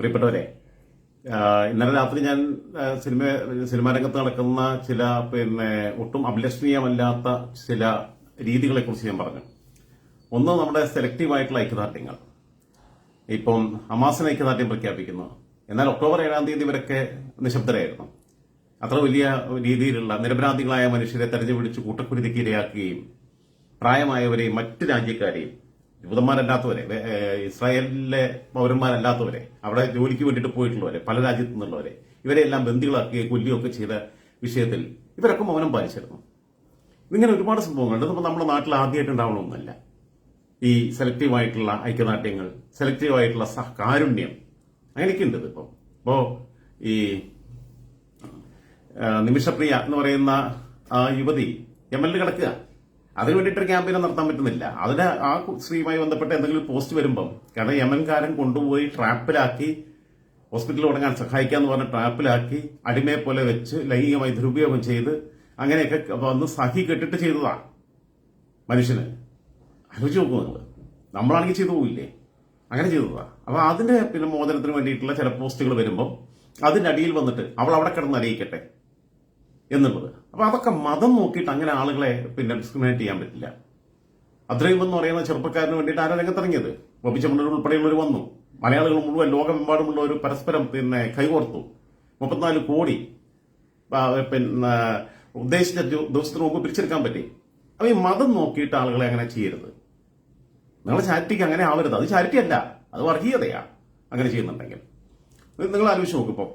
പ്രിയപ്പെട്ടവരെ, ഇന്നലെ രാത്രി ഞാൻ സിനിമാ രംഗത്ത് നടക്കുന്ന ചില ഒട്ടും അഭിലഷണീയമല്ലാത്ത ചില രീതികളെ കുറിച്ച് ഞാൻ പറഞ്ഞു. ഒന്ന്, നമ്മുടെ സെലക്റ്റീവായിട്ടുള്ള ഐക്യദാർഢ്യങ്ങൾ. ഇപ്പം ഹമാസിന് ഐക്യദാർഢ്യം പ്രഖ്യാപിക്കുന്നു, എന്നാൽ ഒക്ടോബർ 7 തീയതി വരെയൊക്കെ നിശബ്ദരായിരുന്നു. അത്ര വലിയ രീതിയിലുള്ള നിരപരാധികളായ മനുഷ്യരെ തെരഞ്ഞുപിടിച്ച് കൂട്ടക്കുരുതിക്ക് ഇരയാക്കുകയും പ്രായമായവരെയും മറ്റ് രാജ്യക്കാരെയും, ജൂതന്മാരല്ലാത്തവരെ, ഇസ്രായേലിലെ പൗരന്മാരല്ലാത്തവരെ, അവിടെ ജോലിക്ക് വേണ്ടിയിട്ട് പോയിട്ടുള്ളവരെ, പല രാജ്യത്തു നിന്നുള്ളവരെ, ഇവരെല്ലാം ബന്ദികളാക്കുകയും കൊല്ലുകയൊക്കെ ചെയ്ത വിഷയത്തിൽ ഇവരൊക്കെ മൗനം പാലിച്ചിരുന്നു. ഇങ്ങനെ ഒരുപാട് സംഭവങ്ങളുണ്ട്. ഇതിപ്പോൾ നമ്മുടെ നാട്ടിൽ ആദ്യമായിട്ട് ഉണ്ടാവണമെന്നല്ല. ഈ സെലക്റ്റീവായിട്ടുള്ള ഐക്യദാർഢ്യങ്ങൾ, സെലക്റ്റീവായിട്ടുള്ള കാരുണ്യം, അങ്ങനെയൊക്കെ ഉണ്ട് ഇതിപ്പോൾ. ഇപ്പോൾ ഈ നിമിഷപ്രിയ എന്ന് പറയുന്ന ആ യുവതി യമനിൽ കിടക്കുക, അതിനു വേണ്ടിയിട്ടൊരു ക്യാമ്പയിൻ നടത്താൻ പറ്റുന്നില്ല. അതിന് ആ സ്ത്രീയുമായി ബന്ധപ്പെട്ട് എന്തെങ്കിലും പോസ്റ്റ് വരുമ്പം, കാരണം യമൻകാരൻ കൊണ്ടുപോയി ട്രാപ്പിലാക്കി, ഹോസ്പിറ്റലിൽ തുടങ്ങാൻ സഹായിക്കാന്ന് പറഞ്ഞ ട്രാപ്പിലാക്കി അടിമയെ പോലെ വെച്ച് ലൈംഗികമായി ദുരുപയോഗം ചെയ്ത് അങ്ങനെയൊക്കെ വന്ന് സഹി കെട്ടിട്ട് ചെയ്തതാണ് മനുഷ്യന്. ആലോചിച്ച് നോക്കൂ നിങ്ങൾ, നമ്മളാണെങ്കിൽ ചെയ്തു പോയില്ലേ? അങ്ങനെ ചെയ്തതാണ്. അപ്പൊ അതിന്റെ മോചനത്തിന് വേണ്ടിയിട്ടുള്ള ചില പോസ്റ്റുകൾ വരുമ്പോൾ അതിന്റെ അടിയിൽ വന്നിട്ട് അവൾ അവിടെ കിടന്ന് അറിയിക്കട്ടെ എന്നുള്ളത്. അപ്പൊ അതൊക്കെ മതം നോക്കിയിട്ട് അങ്ങനെ ആളുകളെ ഡിസ്ക്രിമിനേറ്റ് ചെയ്യാൻ പറ്റില്ല. അത്രയും എന്ന് പറയുന്ന ചെറുപ്പക്കാരന് വേണ്ടിയിട്ട് ആരാ രംഗത്തിറങ്ങിയത്? ബോബി ചെമ്മണ്ണൂർ ഉൾപ്പെടെയുള്ളവർ വന്നു. മലയാളികൾ മുഴുവൻ ലോകമെമ്പാടുമുള്ളവർ പരസ്പരം കൈകോർത്തു. 34 കോടി ഉദ്ദേശിച്ച ദിവസത്തിന് മുമ്പ് പിരിച്ചെടുക്കാൻ പറ്റി. അപ്പൊ ഈ മതം നോക്കിയിട്ട് ആളുകളെ അങ്ങനെ ചെയ്യരുത്. നിങ്ങളുടെ ചാരിറ്റിക്ക് അങ്ങനെ ആവരുത്. അത് ചാരിറ്റി അല്ല, അത് വർഗീയതയാ അങ്ങനെ ചെയ്യുന്നുണ്ടെങ്കിൽ. നിങ്ങൾ ആലോചിച്ച് നോക്കിപ്പോ,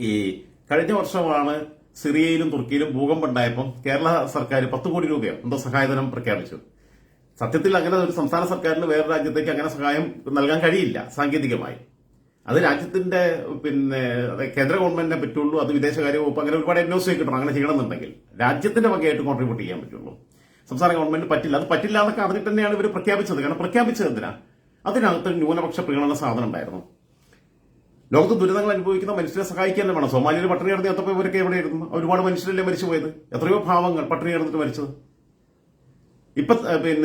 ഈ കഴിഞ്ഞ വർഷമാണ് സിറിയയിലും തുർക്കിയിലും ഭൂകമ്പം ഉണ്ടായപ്പോൾ കേരള സർക്കാർ 10 കോടി രൂപയോ എന്തോ സഹായധനം പ്രഖ്യാപിച്ചു. സത്യത്തിൽ അങ്ങനെ ഒരു സംസ്ഥാന സർക്കാരിന് വേറെ രാജ്യത്തേക്ക് അങ്ങനെ സഹായം നൽകാൻ കഴിയില്ല സാങ്കേതികമായി. അത് രാജ്യത്തിന്റെ കേന്ദ്ര ഗവൺമെന്റിനെ പറ്റുള്ളൂ. അത് വിദേശകാര്യ വകുപ്പ് അങ്ങനെ ഒരുപാട് NOC കിട്ടണം അങ്ങനെ ചെയ്യണമെന്നുണ്ടെങ്കിൽ. രാജ്യത്തിന്റെ വകയായിട്ട് കോൺട്രിബ്യൂട്ട് ചെയ്യാൻ പറ്റുള്ളൂ. സംസ്ഥാന ഗവൺമെന്റ് പറ്റില്ല. അത് പറ്റില്ല എന്നൊക്കെ അറിഞ്ഞിട്ട് തന്നെയാണ് ഇവർ പ്രഖ്യാപിച്ചത്. കാരണം പ്രഖ്യാപിച്ചത് എന്തിനാ? അതിനകത്ത് ന്യൂനപക്ഷ പ്രീണന സാധനം ഉണ്ടായിരുന്നു. ലോകത്ത് ദുരിതങ്ങൾ അനുഭവിക്കുന്ന മനുഷ്യരെ സഹായിക്കാൻ വേണം. സോമാലിയിൽ പട്ടിണി കിടന്ന് എത്തപ്പോൾ ഇവരൊക്കെ എവിടെയായിരുന്നു? ഒരുപാട് മനുഷ്യരല്ലേ മരിച്ചു പോയത്? എത്രയോ ഭാവങ്ങൾ പട്ടിണി കിടന്നിട്ട് മരിച്ചത്. ഇപ്പൊ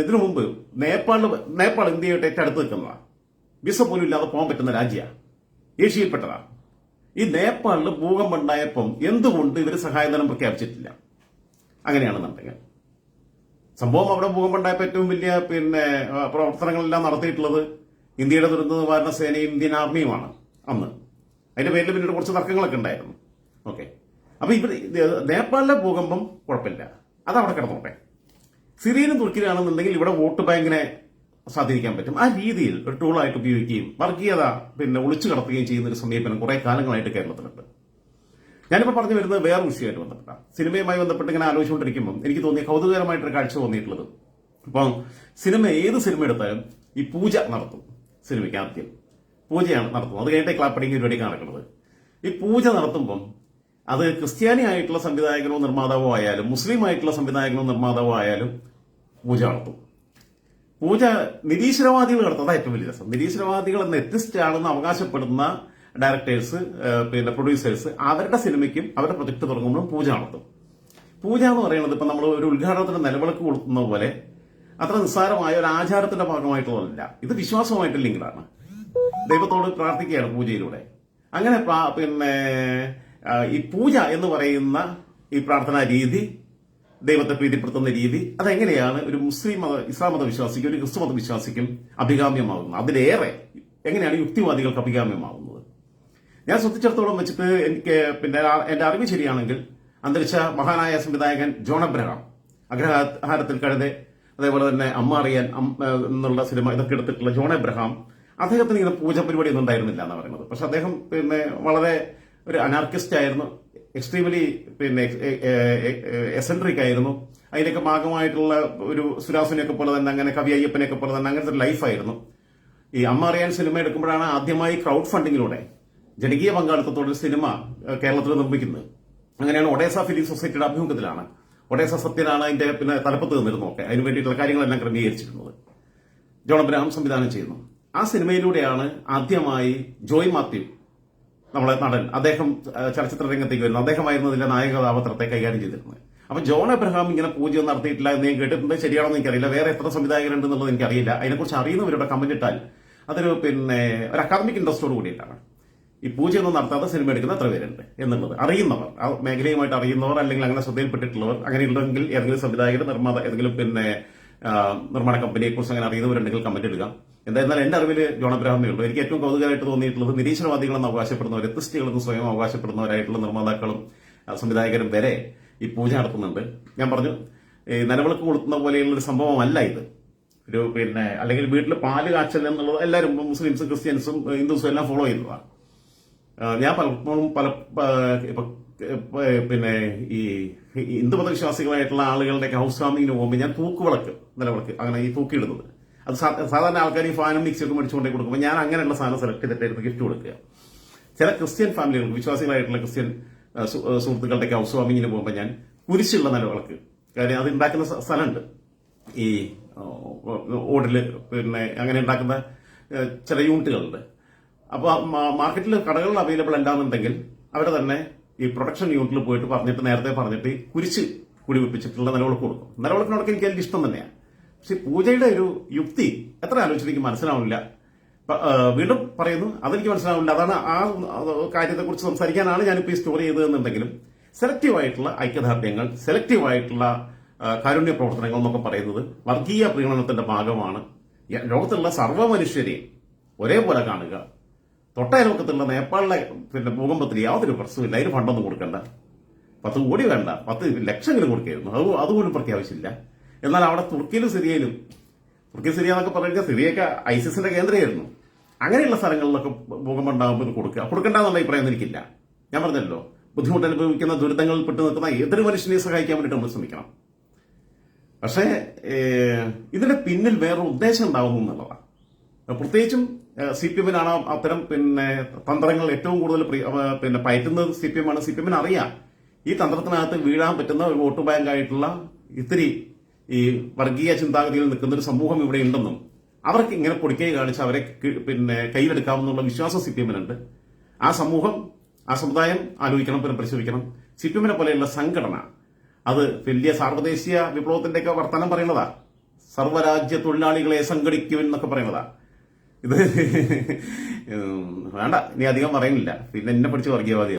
ഇതിനു മുമ്പ് നേപ്പാൾ ഇന്ത്യയായിട്ട് ഏറ്റവും അടുത്ത് നിൽക്കുന്നതാണ്. വിസ പോലും ഇല്ലാതെ പോകാൻ പറ്റുന്ന രാജ്യമാണ്. ഏഷ്യയിൽപ്പെട്ടതാണ്. ഈ നേപ്പാളിൽ ഭൂകമ്പം ഉണ്ടായപ്പം എന്തുകൊണ്ട് ഇവർ സഹായധനം പ്രഖ്യാപിച്ചിട്ടില്ല? അങ്ങനെയാണെന്നുണ്ടെങ്കിൽ സംഭവം അവിടെ ഭൂകമ്പം ഉണ്ടായപ്പോൾ ഏറ്റവും വലിയ പ്രവർത്തനങ്ങളെല്ലാം നടത്തിയിട്ടുള്ളത് ഇന്ത്യയുടെ ദുരന്ത നിവാരണ സേനയും ഇന്ത്യൻ ആർമിയുമാണ് അന്ന്. അതിന്റെ പേരിൽ പിന്നീട് കുറച്ച് തർക്കങ്ങളൊക്കെ ഉണ്ടായിരുന്നു. ഓക്കെ, അപ്പൊ നേപ്പാളിലെ ഭൂകമ്പം കുഴപ്പമില്ല, അത് അവിടെ കിടന്നോട്ടെ. സിറിയയിലും തുർക്കിയിലാണെന്നുണ്ടെങ്കിൽ ഇവിടെ വോട്ട് ബാങ്കിനെ സ്വാധീനിക്കാൻ പറ്റും. ആ രീതിയിൽ ഒരു ടൂളായിട്ട് ഉപയോഗിക്കുകയും വർഗീയത ഒളിച്ചു കടത്തുകയും ചെയ്യുന്ന ഒരു സമീപനം കുറെ കാലങ്ങളായിട്ട് കേരളത്തിലുണ്ട്. ഞാനിപ്പോൾ പറഞ്ഞു വരുന്നത് വേറെ വിഷയമായിട്ട് ബന്ധപ്പെട്ട സിനിമയുമായി ബന്ധപ്പെട്ട് ഇങ്ങനെ ആലോചിച്ചുകൊണ്ടിരിക്കുമ്പോൾ എനിക്ക് തോന്നിയ കൗതുകകരമായിട്ടൊരു കാഴ്ച തോന്നിയിട്ടുള്ളത്, ഇപ്പം ഏത് സിനിമ എടുത്താലും ഈ പൂജ നടത്തും. സിനിമയ്ക്ക് ആദ്യം പൂജയാണ് നടത്തുന്നത്. അത് കഴിഞ്ഞിട്ട് ക്ലാപ്പടിങ് പരിപാടി നടക്കുന്നത്. ഈ പൂജ നടത്തുമ്പം അത് ക്രിസ്ത്യാനി ആയിട്ടുള്ള സംവിധായകനോ നിർമ്മാതാവോ ആയാലും മുസ്ലിം ആയിട്ടുള്ള സംവിധായകനോ നിർമ്മാതാവോ ആയാലും പൂജ നടത്തും. പൂജ നിരീശ്വരവാദികൾ നടത്തുന്നത് ഏറ്റവും വലിയ രസം. നിരീശ്വരവാദികൾ എന്ന എത്തിസ്റ്റ് ആണെന്ന് അവകാശപ്പെടുന്ന ഡയറക്ടേഴ്സ്, പ്രൊഡ്യൂസേഴ്സ് അവരുടെ സിനിമയ്ക്കും അവരുടെ പ്രൊജക്ട് തുടങ്ങുമ്പോഴും പൂജ നടത്തും. പൂജ എന്ന് പറയുന്നത് ഇപ്പൊ നമ്മൾ ഒരു ഉദ്ഘാടനത്തിന് നിലവിളക്ക് കൊളുത്തുന്ന പോലെ അത്ര നിസ്സാരമായ ഒരു ആചാരത്തിന്റെ ഭാഗമായിട്ടുള്ളതല്ല. ഇത് വിശ്വാസവുമായിട്ട് ലിങ്ക്ഡാണ്. ദൈവത്തോട് പ്രാർത്ഥിക്കുകയാണ് പൂജയിലൂടെ. അങ്ങനെ ഈ പൂജ എന്ന് പറയുന്ന ഈ പ്രാർത്ഥനാ രീതി, ദൈവത്തെ പ്രീതിപ്പെടുത്തുന്ന രീതി, അതെങ്ങനെയാണ് ഒരു ഇസ്ലാം മത വിശ്വാസിക്കും ഒരു ക്രിസ്തു മത വിശ്വാസിക്കും അഭികാമ്യമാകുന്നത്? അതിലേറെ എങ്ങനെയാണ് യുക്തിവാദികൾക്ക് അഭികാമ്യമാകുന്നത്? ഞാൻ ശ്രദ്ധിച്ചിടത്തോളം വെച്ചിട്ട് എനിക്ക് എന്റെ അറിവ് ശരിയാണെങ്കിൽ അന്തരിച്ച മഹാനായ സംവിധായകൻ ജോൺ എബ്രഹാം, അഗ്രഹാരത്തിൽ കഴുതെ, അതേപോലെ തന്നെ അമ്മ അറിയാൻ എന്നുള്ള സിനിമ ഇതൊക്കെ എടുത്തിട്ടുള്ള ജോൺ എബ്രഹാം, അദ്ദേഹത്തിന് ഇങ്ങനെ പൂജ പരിപാടി ഒന്നും ഉണ്ടായിരുന്നില്ല എന്നാണ് പറയുന്നത്. പക്ഷെ അദ്ദേഹം വളരെ ഒരു അനാർക്കിസ്റ്റ് ആയിരുന്നു. എക്സ്ട്രീംലി എസെൻട്രിക് ആയിരുന്നു. അതിനൊക്കെ ഭാഗമായിട്ടുള്ള ഒരു സുരാസുനെയൊക്കെ പോലെ തന്നെ, അങ്ങനെ കവി അയ്യപ്പനെയൊക്കെ പോലെ തന്നെ അങ്ങനത്തെ ഒരു ലൈഫായിരുന്നു. ഈ അമ്മ അറിയാൻ സിനിമ എടുക്കുമ്പോഴാണ് ആദ്യമായി ക്രൗഡ് ഫണ്ടിങ്ങിലൂടെ ജനകീയ പങ്കാളിത്തത്തോടെ സിനിമ കേരളത്തിൽ നിർമ്മിക്കുന്നത്. അങ്ങനെയാണ് ഒഡേസ ഫിലിം സൊസൈറ്റിയുടെ ആഭിമുഖ്യത്തിലാണ്. ഒഡേസ സത്യനാണ് അതിന്റെ തലപ്പത്ത് നിന്നിരുന്നു. ഒക്കെ അതിന് വേണ്ടിയിട്ടുള്ള കാര്യങ്ങളെല്ലാം ക്രമീകരിച്ചിരുന്നത്. ജോൺ എബ്രഹാം സംവിധാനം ചെയ്യുന്നു. ആ സിനിമയിലൂടെയാണ് ആദ്യമായി ജോയ് മാത്യു, നമ്മളെ നടൻ, അദ്ദേഹം ചലച്ചിത്ര രംഗത്തേക്ക് വരുന്നത്. അദ്ദേഹമായിരുന്നു ഇതിന്റെ നായക കഥാപാത്രത്തെ കൈകാര്യം ചെയ്തിരുന്നത്. അപ്പൊ ജോൺ എബ്രഹാം ഇങ്ങനെ പൂജയൊന്നും നടത്തിയിട്ടില്ല എന്ന് ഞാൻ കേട്ടിട്ടുണ്ട്. ശരിയാണെന്ന് എനിക്കറിയില്ല. വേറെ എത്ര സംവിധായകരുണ്ടെന്നുള്ളത് എനിക്കറിയില്ല. അതിനെക്കുറിച്ച് അറിയുന്നവരുടെ കമന്റ് ഇട്ടാൽ അതൊരു ഒരു അക്കാദമിക് ഇൻട്രസ്റ്റോട് കൂടിയിട്ടാണ്. ഈ പൂജയൊന്നും നടത്താതെ സിനിമ എടുക്കുന്ന എത്ര പേരുണ്ട് എന്നുള്ളത് അറിയുന്നവർ, ആ മേഖലയുമായിട്ട് അറിയുന്നവർ, അല്ലെങ്കിൽ അങ്ങനെ ശ്രദ്ധയിൽപ്പെട്ടിട്ടുള്ളവർ, അങ്ങനെ ഉണ്ടെങ്കിൽ ഏതെങ്കിലും സംവിധായകർ, നിർമ്മാത, ഏതെങ്കിലും നിർമ്മാണ കമ്പനിയെ കുറിച്ച് അങ്ങനെ അറിയുന്നവരുണ്ടെങ്കിൽ കമന്റ് ഇടുക. എന്തായിരുന്നാലും എന്റെ അറിവിൽ ജോൺ അബ്രഹാമേ ഉള്ളൂ. എനിക്ക് ഏറ്റവും കൗതുകമായിട്ട് തോന്നിയിട്ടുള്ളത് നിരീശ്വരവാദികളെന്ന് അവകാശപ്പെടുന്നവർ, എത്തിസ്റ്റുകളെന്ന് സ്വയം അവകാശപ്പെടുന്നവരായിട്ടുള്ള നിർമ്മാതാക്കളും സംവിധായകരും വരെ ഈ പൂജ നടത്തുന്നുണ്ട്. ഞാൻ പറഞ്ഞു, നിലവിളക്ക് കൊളുത്തുന്ന പോലെയുള്ള ഒരു സംഭവമല്ല ഇത്. ഒരു അല്ലെങ്കിൽ വീട്ടിൽ പാല് കാച്ചൽ എന്നുള്ളത് എല്ലാവരും മുസ്ലിംസും ക്രിസ്ത്യൻസും ഹിന്ദുസും എല്ലാം ഫോളോ ചെയ്യുന്നതാണ്. ഞാൻ പലപ്പോഴും ഈ ഹിന്ദു മതവിശ്വാസികളായിട്ടുള്ള ആളുകളുടെയൊക്കെ ഹൗസ് വാമിങ്ങിന് പോകുമ്പോൾ ഞാൻ നിലവിളക്ക് അങ്ങനെ ഈ തൂക്കിയിടുന്നത്, അത് സാധാരണ ആൾക്കാർ ഈ ഫാനും മിക്സിയൊക്കെ മേടിച്ചുകൊണ്ടേ കൊടുക്കുമ്പോൾ ഞാൻ അങ്ങനെയുള്ള സാധനം സെലക്ട് ചെയ്തിട്ടായിരുന്നു ഗിഫ്റ്റ് കൊടുക്കുക. ചില ക്രിസ്ത്യൻ ഫാമിലികൾക്ക്, വിശ്വാസികളായിട്ടുള്ള ക്രിസ്ത്യൻ സുഹൃത്തുക്കളുടെയൊക്കെ ഹൗസ് വാമിങ്ങിന് പോകുമ്പോൾ ഞാൻ കുരിശുള്ള നിലവിളക്ക്, കാര്യം അത് ഉണ്ടാക്കുന്ന സ്ഥലമുണ്ട് ഈ ഓടില്, അങ്ങനെ ഉണ്ടാക്കുന്ന ചില യൂണിറ്റുകളുണ്ട്. അപ്പോൾ മാർക്കറ്റിൽ കടകളിൽ അവൈലബിൾ അല്ലാന്നുണ്ടെങ്കിൽ അവരെ തന്നെ ഈ പ്രൊഡക്ഷൻ യൂണിറ്റിൽ പോയിട്ട് നേരത്തെ പറഞ്ഞിട്ട് കുരിശ് കുടി വെപ്പിച്ചിട്ടുള്ള നിലവിളക്ക് കൊടുക്കും. നിലവിളക്കിനോടൊക്കെ എനിക്ക് അതിൽ ഇഷ്ടം തന്നെയാണ്. പക്ഷെ പൂജയുടെ ഒരു യുക്തി എത്ര ആലോചിച്ചിട്ട് എനിക്ക് മനസ്സിലാവില്ല. വീണ്ടും പറയുന്നു, അതെനിക്ക് മനസ്സിലാവില്ല. അതാണ് ആ കാര്യത്തെക്കുറിച്ച് സംസാരിക്കാനാണ് ഞാനിപ്പോൾ ഈ സ്റ്റോറി ചെയ്തതെന്നുണ്ടെങ്കിലും സെലക്റ്റീവായിട്ടുള്ള ഐക്യദാർഢ്യങ്ങൾ, സെലക്റ്റീവായിട്ടുള്ള കാരുണ്യ പ്രവർത്തനങ്ങൾ എന്നൊക്കെ പറയുന്നത് വർഗീയ പ്രീണനത്തിന്റെ ഭാഗമാണ്. ലോകത്തുള്ള സർവ്വ മനുഷ്യരെയും ഒരേപോലെ കാണുക. തൊട്ടയൽവക്കത്തുള്ള നേപ്പാളിലെ ഭൂകമ്പത്തിൽ യാതൊരു പ്രശ്നമില്ല, അതിന് ഫണ്ടൊന്നും കൊടുക്കണ്ട, 10 കോടി വേണ്ട, 10 ലക്ഷങ്ങളും കൊടുക്കായിരുന്നു, അതുപോലും പ്രഖ്യാപിച്ചില്ല. എന്നാൽ അവിടെ തുർക്കിയിലും സിറിയയിലും, സിറിയ എന്നൊക്കെ പറയുന്നത് സിറിയൊക്കെ ഐസിസിന്റെ കേന്ദ്രമായിരുന്നു. അങ്ങനെയുള്ള സ്ഥലങ്ങളിലൊക്കെ ഭൂകമ്പം ഉണ്ടാകുമ്പോൾ കൊടുക്കണ്ടെന്നുള്ള അഭിപ്രായം എനിക്കില്ല. ഞാൻ പറഞ്ഞല്ലോ, ബുദ്ധിമുട്ട് അനുഭവിക്കുന്ന ദുരിതങ്ങളിൽ പെട്ട് നിൽക്കുന്ന ഏതൊരു മനുഷ്യനെയും സഹായിക്കാൻ വേണ്ടിയിട്ട് നമ്മൾ ശ്രമിക്കണം. പക്ഷേ ഇതിന്റെ പിന്നിൽ വേറൊരു ഉദ്ദേശം ഉണ്ടാവുന്നു എന്നുള്ളതാണ്. പ്രത്യേകിച്ചും CPM അത്തരം തന്ത്രങ്ങൾ ഏറ്റവും കൂടുതൽ പയറ്റുന്നത് CPM ആണ്. CPM അറിയാം ഈ തന്ത്രത്തിനകത്ത് വീഴാൻ പറ്റുന്ന ഒരു വോട്ട് ബാങ്ക് ആയിട്ടുള്ള ഇത്തിരി ഈ വർഗീയ ചിന്താഗതിയിൽ നിൽക്കുന്ന ഒരു സമൂഹം ഇവിടെ ഉണ്ടെന്നും അവർക്ക് ഇങ്ങനെ പൊടിക്കൈ കാണിച്ച് അവരെ കയ്യിലെടുക്കാമെന്നുള്ള വിശ്വാസം CPM-നുണ്ട്. ആ സമൂഹം, ആ സമുദായം ആലോചിക്കണം, പരിശോധിക്കണം. CPM-നെ പോലെയുള്ള സംഘടന അത് വലിയ സാർവദേശീയ വിപ്ലവത്തിന്റെയൊക്കെ വർത്തമാനം പറയുന്നതാ. സർവ്വരാജ്യ തൊഴിലാളികളെ സംഘടിക്കുമെന്നൊക്കെ പറയുന്നതാ. ഇത് വേണ്ട, ഇനി അധികം പറയുന്നില്ല, പിന്നെ എന്നെ പഠിച്ച് വർഗീയവാദിയാണ്.